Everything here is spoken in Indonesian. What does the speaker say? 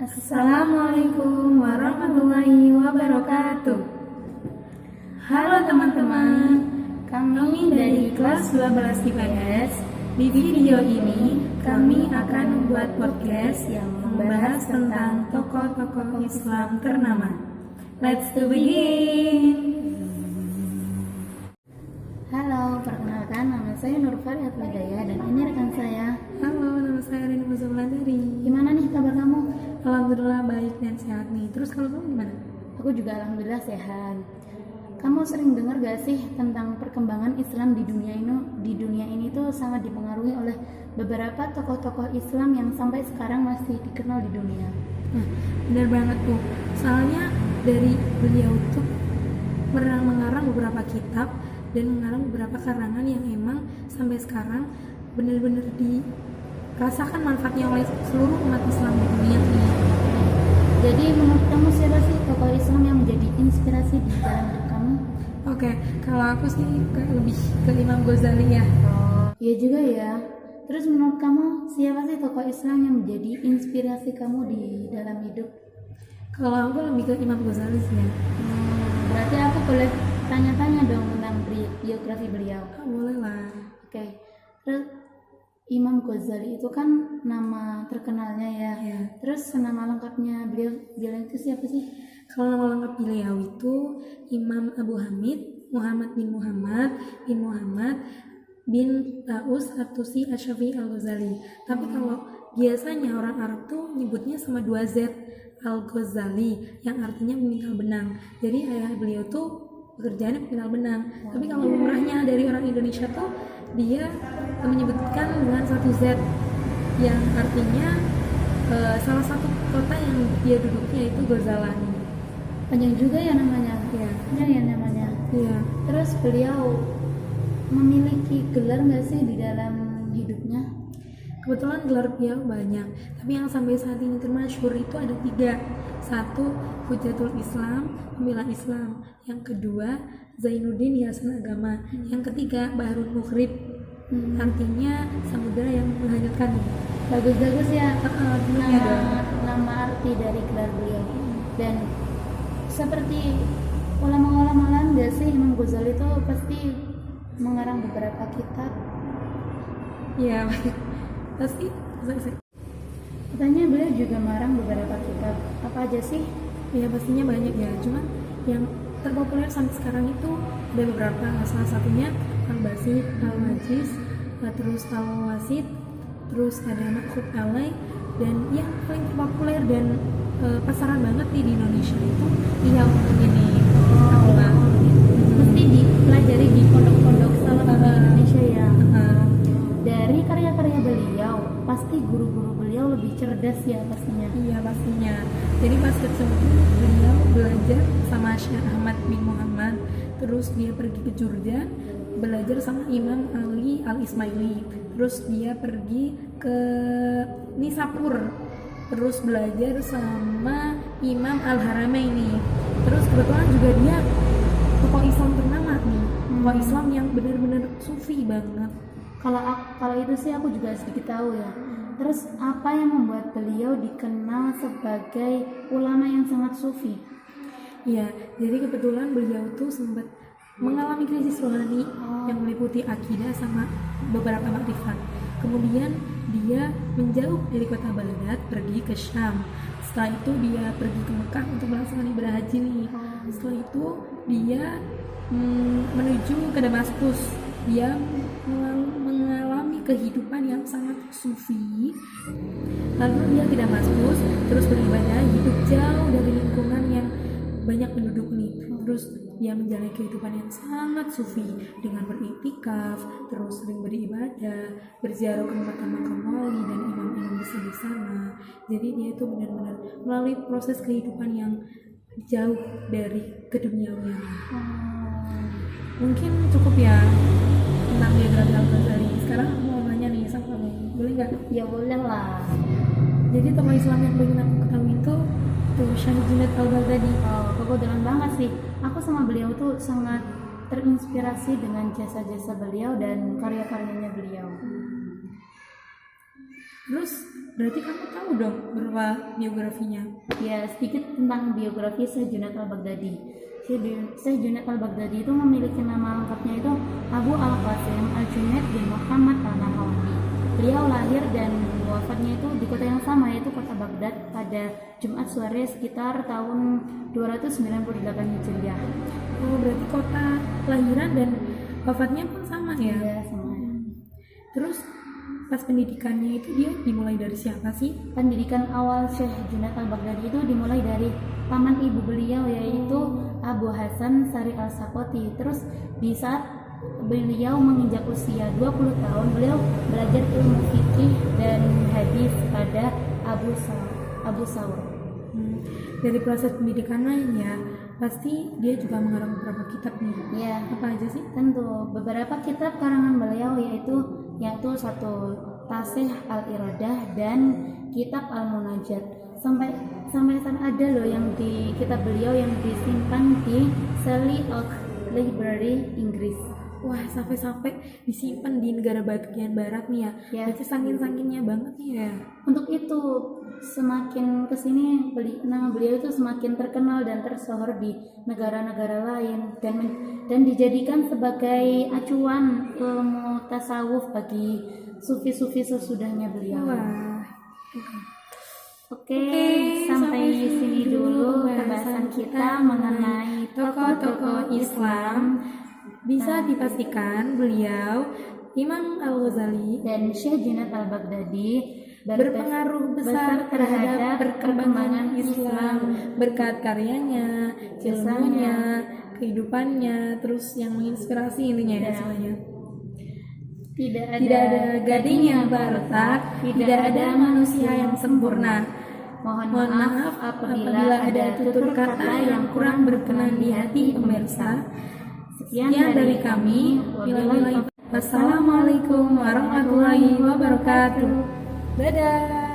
Assalamualaikum warahmatullahi wabarakatuh. Halo teman-teman, kami dari kelas 12 IPS. Di video ini kami akan membuat podcast yang membahas tentang tokoh-tokoh Islam ternama. Let's begin. Halo, perkenalkan nama saya Nurfari Atwadaya dan ini rekan saya. Halo, nama saya Rini Muzawalandari. Gimana nih kabar kamu? Alhamdulillah baik dan sehat nih. Terus kalau kamu gimana? Aku juga alhamdulillah sehat. Kamu sering dengar gak sih tentang perkembangan Islam di dunia ini? Di dunia ini tuh sangat dipengaruhi oleh beberapa tokoh-tokoh Islam yang sampai sekarang masih dikenal di dunia. Nah, benar banget tuh. Soalnya dari beliau tuh pernah mengarang beberapa kitab dan mengarang beberapa karangan yang emang sampai sekarang benar-benar dirasakan manfaatnya oleh seluruh umat Islam di dunia ini. Jadi menurut kamu siapa sih tokoh Islam yang menjadi inspirasi di dalam hidup kamu? Oke, kalau aku sih lebih ke Imam Ghazali ya. Iya juga ya. Terus menurut kamu siapa sih tokoh Islam yang menjadi inspirasi kamu di dalam hidup? Kalau aku lebih ke Imam Ghazali sih ya. Berarti aku boleh tanya-tanya dong tentang biografi beliau. Boleh lah. Oke. Terus Imam Ghazali itu kan nama terkenalnya ya. Terus nama lengkapnya beliau itu siapa sih? Kalau nama lengkap beliau itu Imam Abu Hamid Muhammad bin Muhammad bin Muhammad bin Taus At-Tusi Asy-Syafi'i Al-Ghazali. Tapi kalau biasanya orang Arab tuh nyebutnya sama 2 Z, Al-Ghazali, yang artinya pemintal benang. Jadi ayah beliau tuh pekerjaannya pemintal benang. Tapi kalau lumrahnya dari orang Indonesia tuh dia menyebutkan dengan 1 Z yang artinya salah satu kota yang dia duduknya itu Ghazalani. Panjang juga ya namanya. Iya. Panjang ya namanya. Iya. Terus beliau memiliki gelar nggak sih di dalam hidupnya? Kebetulan gelar beliau banyak, tapi yang sampai saat ini termasyhur itu ada 3. 1, Hujatul Islam, pembela Islam. Yang kedua, Zainuddin Hiasan Agama. Yang ketiga, Bahrul Mukhrib. Artinya samudera yang menghanyutkan. Bagus-bagus ya nama arti dari gelar beliau. Dan seperti ulama-ulama lain nggak sih, Imam Ghazali itu pasti mengarang beberapa kitab. Iya, pasti. Katanya beliau juga mengarang beberapa kitab. Apa aja sih? Ya pastinya banyak ya. Cuma yang terpopuler sampai sekarang itu ada beberapa. Salah satunya Al-Basit, Al-Wajiz, terus Al-Wasit, terus ada Makhut Alai, dan yang paling populer dan pasaran banget di Indonesia itu Ihya ini. Mesti dipelajari di pondok-pondok salah satu di Indonesia ya. Dari karya-karya beliau, pasti guru-guru beliau lebih cerdas ya pastinya. Iya pastinya. Jadi pas kecil beliau belajar sama Syekh Ahmad bin Muhammad, terus dia pergi ke Jurjan belajar sama Imam Ali Al-Ismaili, terus dia pergi ke Nisapur, terus belajar sama Imam Al-Haramaini. Terus kebetulan juga dia tokoh Islam ternama nih, tokoh Islam yang benar-benar sufi banget. Kalau itu sih aku juga sedikit tahu ya. Terus apa yang membuat beliau dikenal sebagai ulama yang sangat sufi? Ya, jadi kebetulan beliau tuh sempat mengalami krisis rohani yang meliputi akidah sama beberapa makrifat. Kemudian dia menjauh dari kota Baghdad, pergi ke Syam. Setelah itu dia pergi ke Mekah untuk melaksanakan ibadah haji nih. Setelah itu dia menuju ke Damaskus. Dia mengalami kehidupan yang sangat sufi. Lalu dia ke Damaskus, terus beribadah, hidup jauh dari lingkungan yang banyak penduduk nih. Terus dia menjalani kehidupan yang sangat sufi dengan beriktikaf, terus sering beribadah, berziarah ke makam-makam wali dan imam-imam besar di sana. Jadi dia itu benar-benar melalui proses kehidupan yang jauh dari keduniawian. Mungkin cukup ya tentang biografi Al-Ghazali. Sekarang aku mau nanya nih sama kamu, boleh nggak? Ya boleh lah. Jadi tokoh Islam yang paling aku ketahui itu Syekh Junaid Al-Baghdadi. Kebetulan banget sih. Aku sama beliau tuh sangat terinspirasi dengan jasa-jasa beliau dan karya-karyanya beliau. Terus Berarti kamu tahu dong berapa biografinya? Ya, sedikit tentang biografi Syekh Junaid al-Baghdadi. Syekh Junaid al-Baghdadi itu memiliki nama lengkapnya itu Abu Al-Qasim Al-Junaid bin Muhammad Al-Nahawi. Beliau lahir dan wafatnya itu di kota yang sama, yaitu kota Baghdad, pada Jumat sore sekitar tahun 298 Hijriah. Oh, berarti kota kelahiran dan wafatnya pun sama ya? Ya, sama. Terus pas pendidikannya itu dia dimulai dari siapa sih? Pendidikan awal Syekh Junaid al-Baghdadi itu dimulai dari paman ibu beliau, yaitu Abu Hasan Sari al-Sakoti. Terus di saat beliau menginjak usia 20 tahun, beliau belajar ilmu fikih dan hadis pada Abu Saur. Dari proses pendidikan lainnya, pasti dia juga mengarang beberapa kitab nih. Ya, Apa aja sih? tentu beberapa kitab karangan beliau yaitu satu Tasih Al-Iradah dan kitab Al-Munajat. Sampai saat ada loh yang di kitab beliau yang disimpan di Selly Oak Library Inggris. Wah, sampai disimpan di negara bagian barat nih ya. Ya. Berarti saking-sakingnya banget nih ya. Untuk itu semakin kesini nama beliau itu semakin terkenal dan tersohor di negara-negara lain dan dijadikan sebagai acuan ilmu tasawuf bagi sufi-sufi sesudahnya beliau. Wah. Oke, sampai di sini dulu pembahasan kita mengenai tokoh-tokoh Islam. Bisa dipastikan beliau Imam Al-Ghazali Dan Syekh Junaid al-Baghdadi berpengaruh besar terhadap perkembangan Islam berkat karyanya, ilmunya, kehidupannya, terus yang menginspirasi intinya ya semuanya. Tidak Tidak ada gading yang retak, tidak ada manusia yang sempurna. Mohon maaf apabila ada tutur kata yang kurang berkenan di hati pemirsa. Sekian dari kami. Wassalamualaikum warahmatullahi wabarakatuh. Dadah.